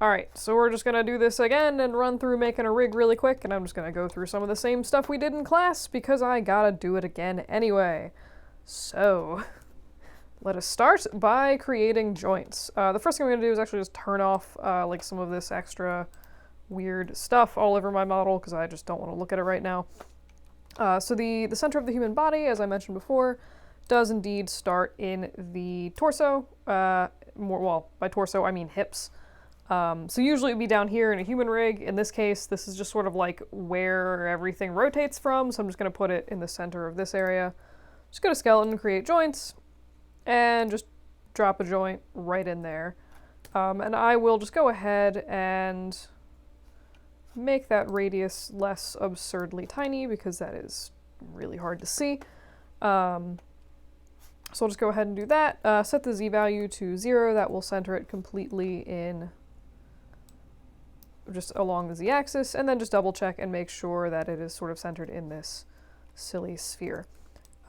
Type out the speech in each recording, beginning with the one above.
Alright, so we're just gonna do this again and run through making a rig really quick, and I'm just gonna go through some of the same stuff we did in class because I gotta do it again anyway. So, let us start by creating joints. The first thing I'm gonna do is actually just turn off like some of this extra weird stuff all over my model because I just don't want to look at it right now. So the center of the human body, as I mentioned before, does indeed start in the torso. Well, by torso I mean hips. So usually it would be down here in a human rig. In this case, this is just sort of like where everything rotates from, so I'm just going to put it in the center of this area. Just go to skeleton, create joints, and just drop a joint right in there. And I will just go ahead and make that radius less absurdly tiny because that is really hard to see. So I'll just go ahead and do that. Set the Z value to 0. That will center it completely in just along the Z-axis, and then just double check and make sure that it is sort of centered in this silly sphere.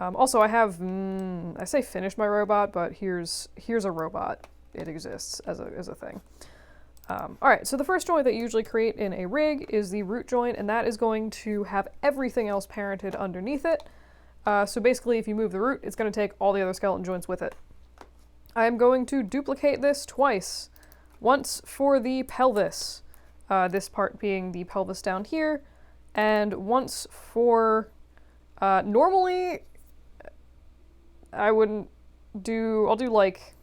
Also, I have, I say finished my robot, but here's a robot. It exists as a thing. Alright, so the first joint that you usually create in a rig is the root joint, and that is going to have everything else parented underneath it. So basically, if you move the root, it's going to take all the other skeleton joints with it. I am going to duplicate this twice. Once for the pelvis, this part being the pelvis down here, and once for, normally, I wouldn't do, I'll do like,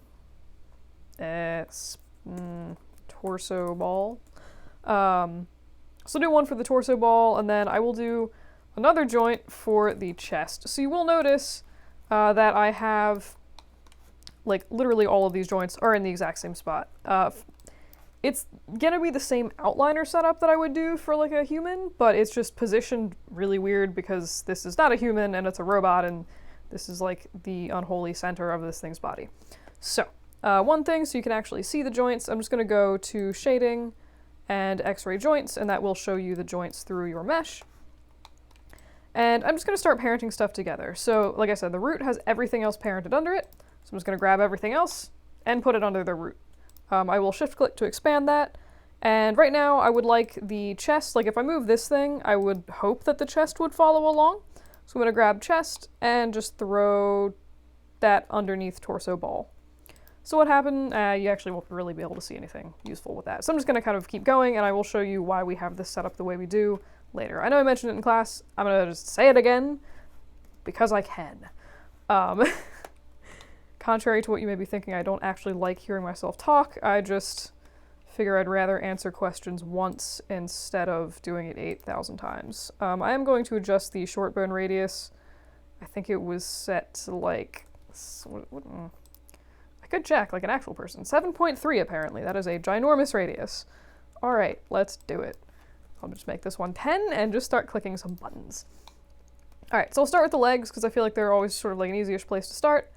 torso ball. So do one for the torso ball, and then I will do another joint for the chest. So you will notice that I have, like, literally all of these joints are in the exact same spot. It's gonna be the same outliner setup that I would do for, like, a human, but it's just positioned really weird because this is not a human and it's a robot, and this is, like, the unholy center of this thing's body. So, one thing, so you can actually see the joints, I'm just gonna go to shading and X-ray joints, and that will show you the joints through your mesh. And I'm just going to start parenting stuff together. So, like I said, the root has everything else parented under it. So I'm just going to grab everything else and put it under the root. I will shift-click to expand that. And right now, I would like the chest. Like, if I move this thing, I would hope that the chest would follow along. So I'm going to grab chest and just throw that underneath torso ball. So what happened? You actually won't really be able to see anything useful with that. So I'm just going to kind of keep going, and I will show you why we have this set up the way we do later. I know I mentioned it in class. I'm going to just say it again because I can. Contrary to what you may be thinking, I don't actually like hearing myself talk. I just figure I'd rather answer questions once instead of doing it 8,000 times. I am going to adjust the short bone radius. I think it was set to like... I could check like an actual person. 7.3 apparently. That is a ginormous radius. Alright, let's do it. I'll just make this one 10 and just start clicking some buttons. Alright, so I'll start with the legs because I feel like they're always sort of like an easy-ish place to start.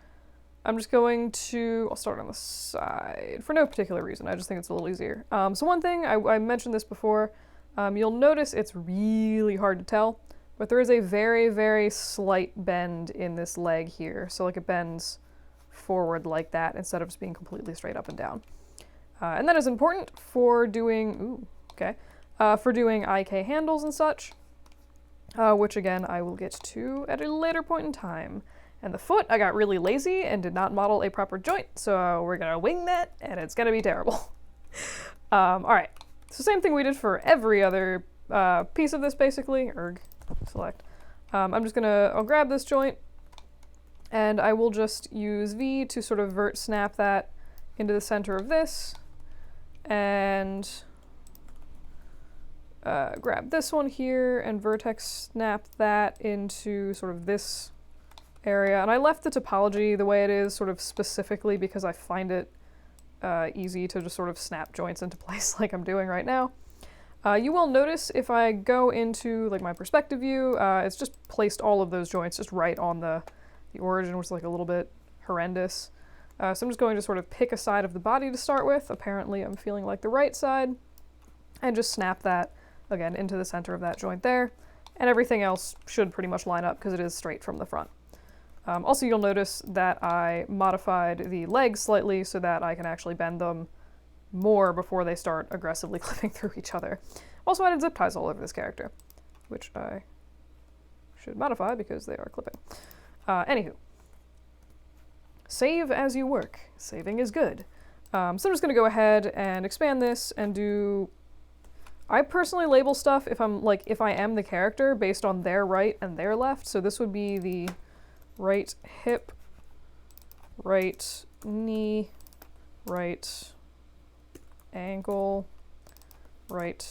I'm just going to, I'll start on the side for no particular reason. I just think it's a little easier. So one thing, I mentioned this before, you'll notice it's really hard to tell, but there is a very, very slight bend in this leg here. So like it bends forward like that instead of just being completely straight up and down. And that is important for doing, for doing IK handles and such, which again I will get to at a later point in time. And the foot, I got really lazy and did not model a proper joint, so we're gonna wing that, and it's gonna be terrible. Alright, so same thing we did for every other piece of this basically, erg, select. I'll grab this joint, and I will just use V to sort of vert snap that into the center of this, and grab this one here and vertex snap that into sort of this area. And I left the topology the way it is sort of specifically because I find it easy to just sort of snap joints into place like I'm doing right now. You will notice if I go into like my perspective view, it's just placed all of those joints just right on the origin, which is like a little bit horrendous. So I'm just going to sort of pick a side of the body to start with. Apparently I'm feeling like the right side, and just snap that again into the center of that joint there. And everything else should pretty much line up because it is straight from the front. Also, you'll notice that I modified the legs slightly so that I can actually bend them more before they start aggressively clipping through each other. Also added zip ties all over this character, which I should modify because they are clipping. Anywho. Save as you work. Saving is good. So I'm just going to go ahead and expand this and do... I personally label stuff if I am the character based on their right and their left. So this would be the right hip, right knee, right ankle, right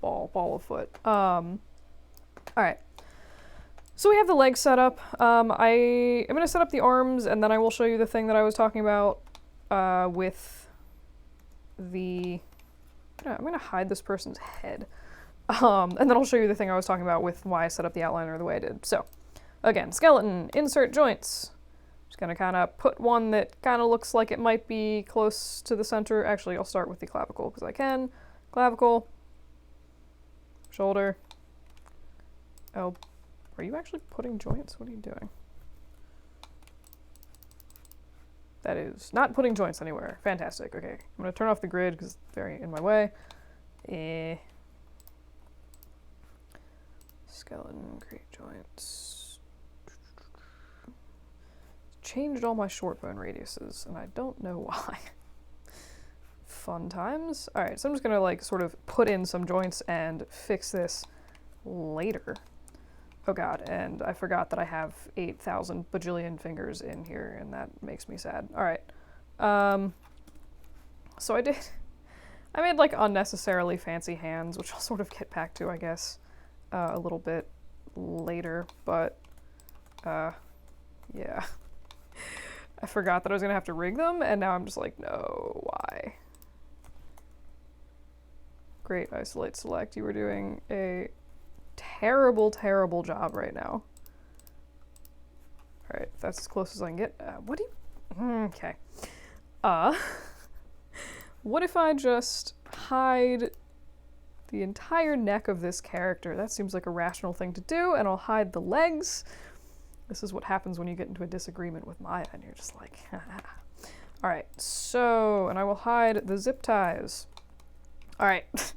ball of foot. All right. So we have the legs set up. I am going to set up the arms, and then I will show you the thing that I was talking about with the... I'm going to hide this person's head. And then I'll show you the thing I was talking about with why I set up the outliner the way I did. So, again, skeleton, insert joints. Just going to kind of put one that kind of looks like it might be close to the center. Actually, I'll start with the clavicle because I can. Clavicle. Shoulder. Oh, are you actually putting joints? What are you doing? That is not putting joints anywhere. Fantastic. Okay, I'm going to turn off the grid because it's very in my way. Skeleton, create joints. Changed all my short bone radiuses, and I don't know why. Fun times. All right, so I'm just going to like sort of put in some joints and fix this later. Oh god, and I forgot that I have 8,000 bajillion fingers in here, and that makes me sad. Alright. So I made like unnecessarily fancy hands, which I'll sort of get back to, I guess, a little bit later, but, yeah. I forgot that I was gonna have to rig them, and now I'm just like, no, why? Great, isolate, select. You were doing a terrible, terrible job right now. Alright, that's as close as I can get. What do you... Okay. What if I just hide the entire neck of this character? That seems like a rational thing to do, and I'll hide the legs. This is what happens when you get into a disagreement with Maya, and you're just like, Alright, so, and I will hide the zip ties. Alright.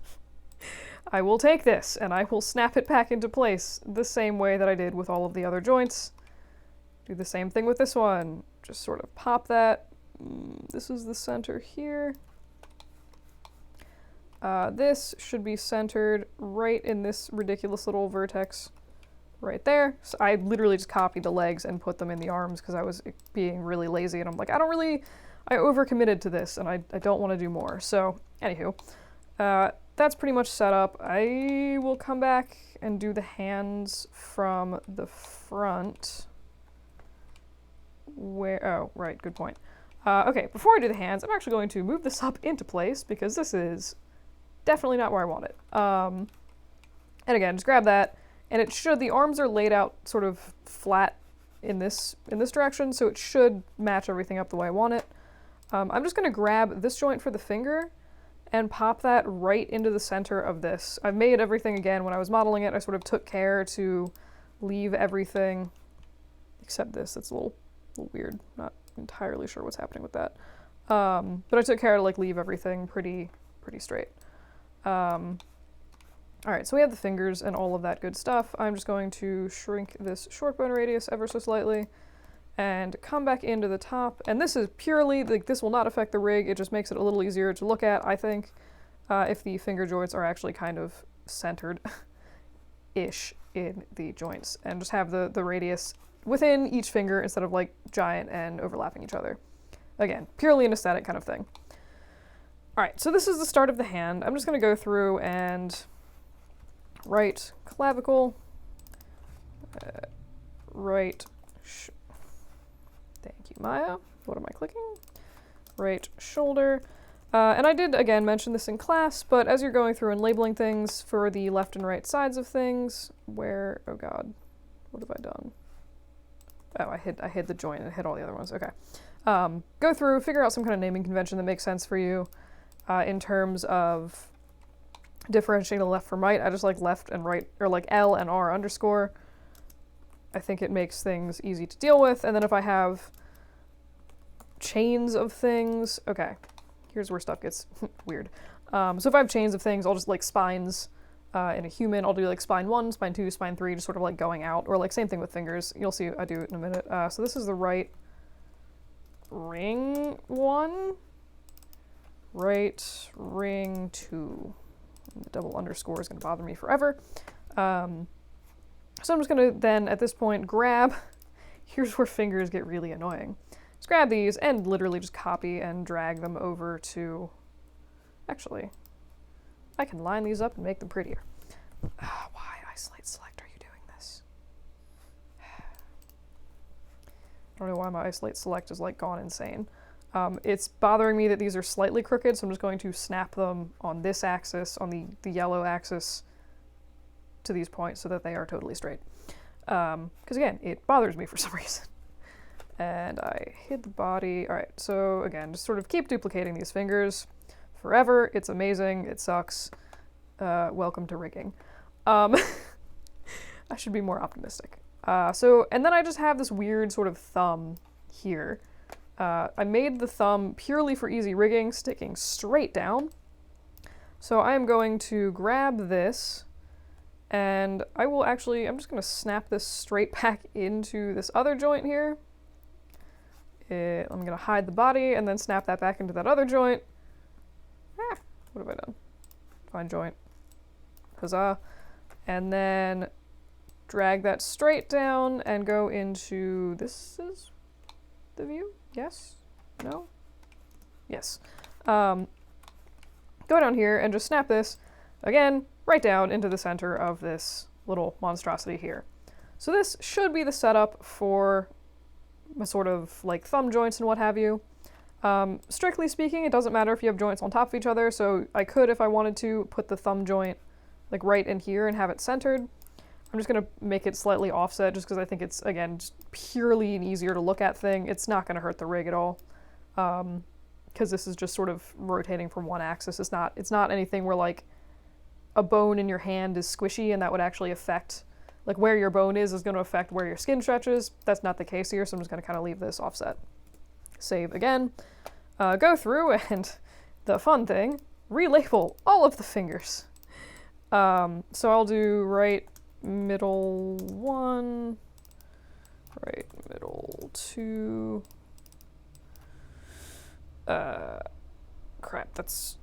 I will take this, and I will snap it back into place the same way that I did with all of the other joints. Do the same thing with this one. Just sort of pop that. This is the center here. This should be centered right in this ridiculous little vertex right there. So I literally just copied the legs and put them in the arms because I was being really lazy, and I'm like, I overcommitted to this, and I don't want to do more. So, anywho. That's pretty much set up. I will come back and do the hands from the front. Oh, right, good point. Okay, before I do the hands, I'm actually going to move this up into place because this is definitely not where I want it. And again, just grab that, and the arms are laid out sort of flat in this direction, so it should match everything up the way I want it. I'm just going to grab this joint for the finger and pop that right into the center of this. I've made everything again. When I was modeling it, I sort of took care to leave everything, except this. It's a little weird. Not entirely sure what's happening with that. But I took care to like leave everything pretty straight. All right, so we have the fingers and all of that good stuff. I'm just going to shrink this short bone radius ever so slightly and come back into the top. And this is purely, like, this will not affect the rig. It just makes it a little easier to look at, I think, if the finger joints are actually kind of centered-ish in the joints. And just have the radius within each finger instead of, like, giant and overlapping each other. Again, purely an aesthetic kind of thing. All right, so this is the start of the hand. I'm just going to go through and right clavicle, right... Thank you, Maya. What am I clicking? Right shoulder. And I did, again, mention this in class, but as you're going through and labeling things for the left and right sides of things, where, oh god, what have I done? Oh, I hid the joint and hid all the other ones. Okay. Go through, figure out some kind of naming convention that makes sense for you in terms of differentiating left from right. I just like left and right, or like L and R underscore. I think it makes things easy to deal with. And then if I have chains of things, okay, here's where stuff gets weird. So if I have chains of things, I'll just like spines in a human. I'll do like spine 1, spine 2, spine 3, just sort of like going out, or like same thing with fingers. You'll see I do it in a minute. So this is the right ring 1, right ring 2. The double underscore is going to bother me forever. So I'm just going to then at this point grab, here's where fingers get really annoying. Just grab these and literally just copy and drag them over to, actually, I can line these up and make them prettier. Why isolate select are you doing this? I don't know why my isolate select is like gone insane. It's bothering me that these are slightly crooked, so I'm just going to snap them on this axis, on the yellow axis, to these points so that they are totally straight. Because again, it bothers me for some reason. And I hid the body. All right, so again, just sort of keep duplicating these fingers forever. It's amazing. It sucks. Welcome to rigging. I should be more optimistic. And then I just have this weird sort of thumb here. I made the thumb purely for easy rigging, sticking straight down. So I am going to grab this, and I will actually, I'm just going to snap this straight back into this other joint here. I'm going to hide the body and then snap that back into that other joint. What have I done? Find joint. Huzzah. And then drag that straight down and go into, this is the view? Yes? No? Yes. Go down here and just snap this, again, right down into the center of this little monstrosity here. So this should be the setup for my sort of like thumb joints and what have you. Strictly speaking, it doesn't matter if you have joints on top of each other, so I could, if I wanted to, put the thumb joint like right in here and have it centered. I'm just going to make it slightly offset just because I think it's, again, just purely an easier to look at thing. It's not going to hurt the rig at all because this is just sort of rotating from one axis. It's not anything where like a bone in your hand is squishy and that would actually affect, like where your bone is going to affect where your skin stretches. That's not the case here, so I'm just going to kind of leave this offset. Save again. Go through and the fun thing, relabel all of the fingers. So I'll do right middle 1, right middle 2. Crap, that's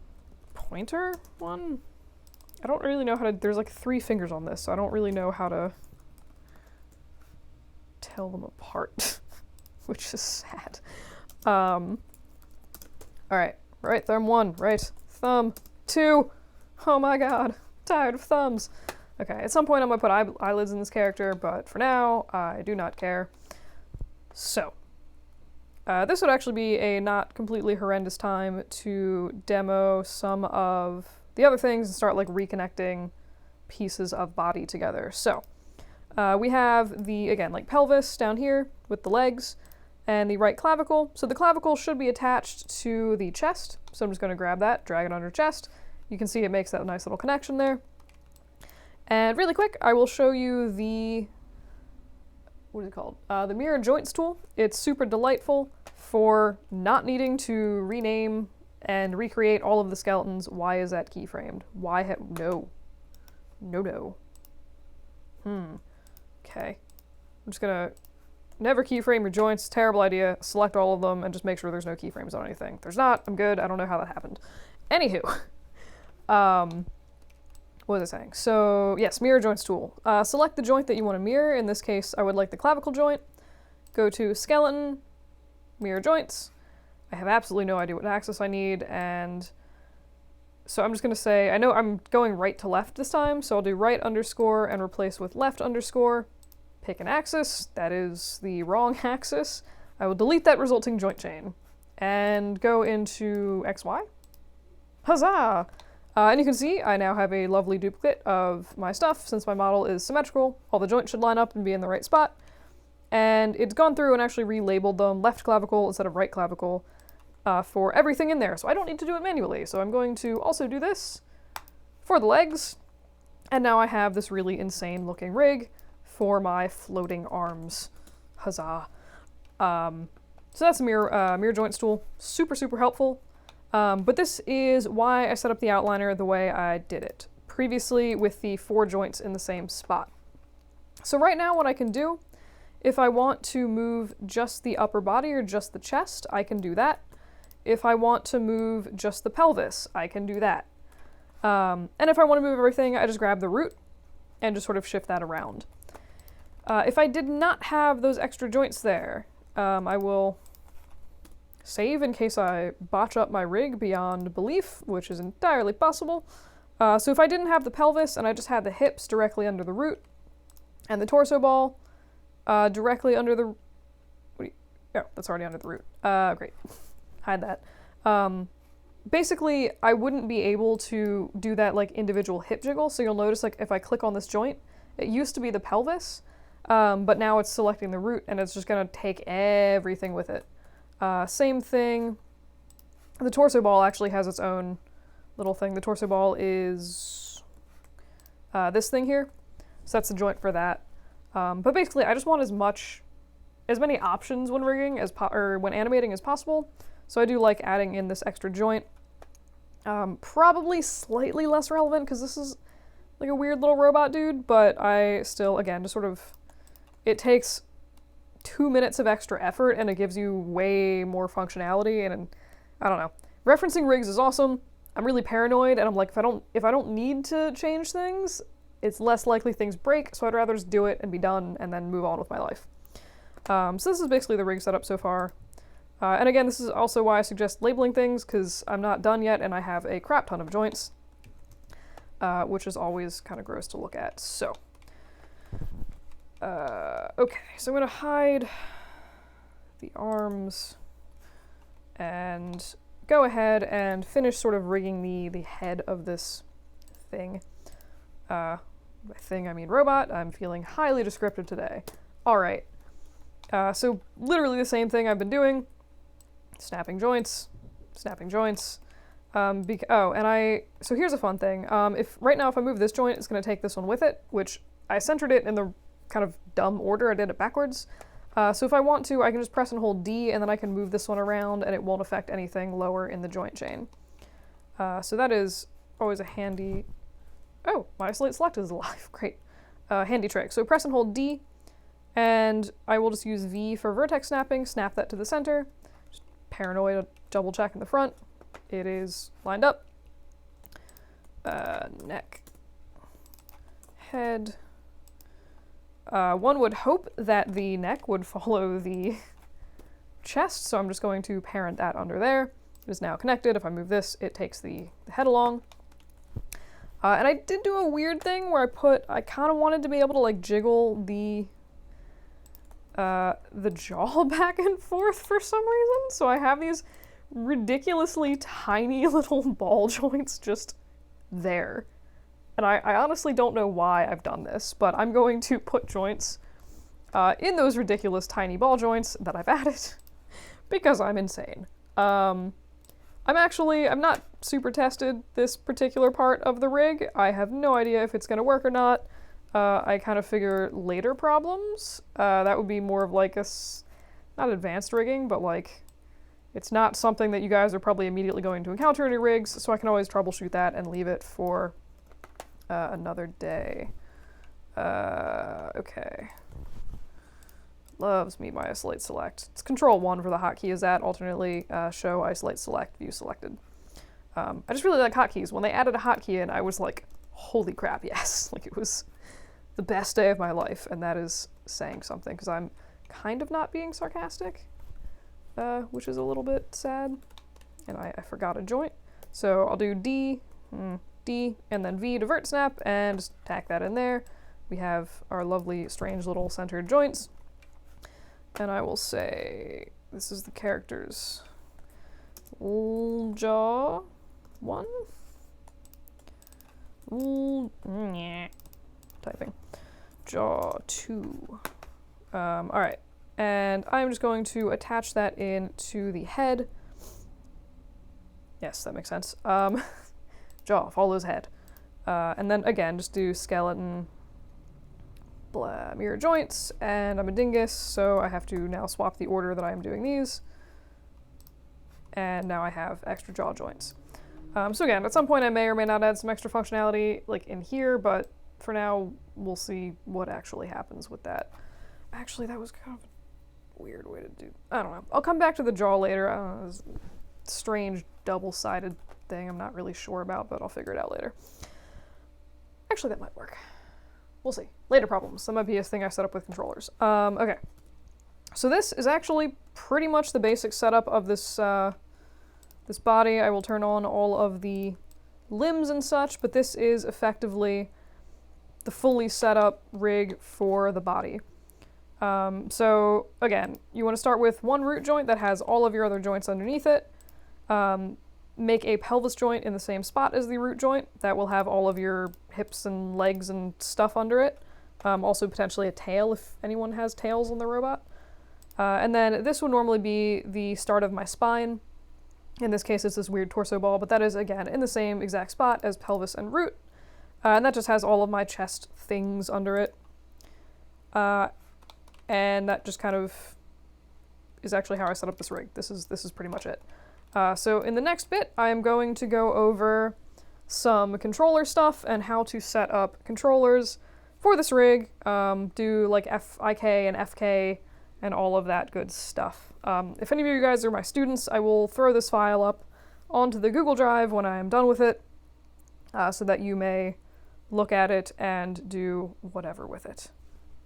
pointer 1? I don't really know how to, there's like 3 fingers on this, so I don't really know how to tell them apart, which is sad. Alright, right thumb 1, right thumb 2. Oh my god, tired of thumbs. Okay, at some point I'm going to put eyelids in this character, but for now, I do not care. So, this would actually be a not completely horrendous time to demo some of the other things and start like reconnecting pieces of body together. So, we have the, again, like pelvis down here with the legs and the right clavicle. So the clavicle should be attached to the chest. So I'm just going to grab that, drag it under chest. You can see it makes that nice little connection there. And really quick, I will show you the, what is it called? The mirror joints tool. It's super delightful for not needing to rename and recreate all of the skeletons. Why is that keyframed? Why no. No. Okay. I'm just gonna never keyframe your joints. Terrible idea. Select all of them and just make sure there's no keyframes on anything. If there's not, I'm good. I don't know how that happened. Anywho. What was I saying? So, yes, mirror joints tool. Select the joint that you want to mirror. In this case, I would like the clavicle joint. Go to skeleton, mirror joints. I have absolutely no idea what axis I need, and so I'm just going to say, I know I'm going right to left this time, so I'll do right underscore and replace with left underscore. Pick an axis. That is the wrong axis. I will delete that resulting joint chain and go into XY. Huzzah! And you can see I now have a lovely duplicate of my stuff. Since my model is symmetrical, all the joints should line up and be in the right spot. And it's gone through and actually relabeled them left clavicle instead of right clavicle for everything in there. So I don't need to do it manually. So I'm going to also do this for the legs. And now I have this really insane looking rig for my floating arms. Huzzah. So that's a mirror joints tool. Super, super helpful. But this is why I set up the outliner the way I did it previously with the 4 joints in the same spot. So right now what I can do, if I want to move just the upper body or just the chest, I can do that. If I want to move just the pelvis, I can do that. And if I want to move everything, I just grab the root and just sort of shift that around. If I did not have those extra joints there, I will save in case I botch up my rig beyond belief, which is entirely possible. So if I didn't have the pelvis and I just had the hips directly under the root and the torso ball directly under the... Oh, that's already under the root. Great. Hide that. Basically, I wouldn't be able to do that like individual hip jiggle, so you'll notice like if I click on this joint, it used to be the pelvis, but now it's selecting the root and it's just going to take everything with it. Same thing, the torso ball actually has its own little thing. The torso ball is this thing here, so that's the joint for that. But basically, I just want as many options when rigging or when animating as possible. So I do like adding in this extra joint. Probably slightly less relevant because this is like a weird little robot dude, but I still, again, just sort of, it takes 2 minutes of extra effort and it gives you way more functionality, and I don't know. Referencing rigs is awesome. I'm really paranoid and I'm like, if I don't need to change things, it's less likely things break, so I'd rather just do it and be done and then move on with my life. So this is basically the rig setup so far. And again, this is also why I suggest labeling things, because I'm not done yet and I have a crap ton of joints, which is always kind of gross to look at. So, okay, so I'm going to hide the arms and go ahead and finish sort of rigging the head of this thing. By thing, I mean robot. I'm feeling highly descriptive today. All right. So literally the same thing I've been doing. Snapping joints. So here's a fun thing. Right now if I move this joint, it's going to take this one with it, which I centered it in the kind of dumb order. I did it backwards. So if I want to, I can just press and hold D, and then I can move this one around, and it won't affect anything lower in the joint chain. So that is always a handy... Oh, my isolate select is alive. Great. Handy trick. So press and hold D, and I will just use V for vertex snapping, snap that to the center. Just paranoid, double check in the front. It is lined up. Neck. Head. One would hope that the neck would follow the chest, so I'm just going to parent that under there. It is now connected. If I move this, it takes the head along. And I did do a weird thing where I kind of wanted to be able to like jiggle the jaw back and forth for some reason. So I have these ridiculously tiny little ball joints just there. And I honestly don't know why I've done this, but I'm going to put joints in those ridiculous tiny ball joints that I've added because I'm insane. I'm not super tested this particular part of the rig. I have no idea if it's going to work or not. I kind of figure later problems. That would be more of like not advanced rigging, but like it's not something that you guys are probably immediately going to encounter in your rigs, so I can always troubleshoot that and leave it for another day. Okay. Loves me my isolate select. It's Control 1 for the hotkey is that, alternately show, isolate, select, view selected. I just really like hotkeys. When they added a hotkey in, I was like, holy crap, yes. Like it was the best day of my life, and that is saying something, because I'm kind of not being sarcastic, which is a little bit sad, and I forgot a joint. So I'll do D, D, and then V to vert snap, and just tack that in there. We have our lovely, strange little centered joints. And I will say, this is the character's jaw 1. Typing. Jaw 2. Alright. And I'm just going to attach that in to the head. Yes, that makes sense. Jaw follows head. And then again, just do skeleton, mirror joints, and I'm a dingus, so I have to now swap the order that I'm doing these. and now I have extra jaw joints. So again, at some point I may or may not add some extra functionality like in here, but for now we'll see what actually happens with that. Actually, that was kind of a weird way to do. I don't know. I'll come back to the jaw later. I don't know. It's a strange double-sided thing I'm not really sure about, but I'll figure it out later. Actually, that might work. We'll see. Later problems. That might be a thing I set up with controllers. Okay. So this is actually pretty much the basic setup of this this body. I will turn on all of the limbs and such, but this is effectively the fully set up rig for the body. So again, you want to start with one root joint that has all of your other joints underneath it. Make a pelvis joint in the same spot as the root joint that will have all of your hips and legs and stuff under it. Also potentially a tail if anyone has tails on the robot. And then this would normally be the start of my spine. In this case, it's this weird torso ball, but that is, again, in the same exact spot as pelvis and root. And that just has all of my chest things under it. And that just kind of is actually how I set up this rig. This is pretty much it. So in the next bit, I am going to go over some controller stuff and how to set up controllers for this rig, do like FIK and FK and all of that good stuff. If any of you guys are my students, I will throw this file up onto the Google Drive when I am done with it, so that you may look at it and do whatever with it.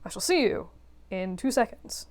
I shall see you in 2 seconds.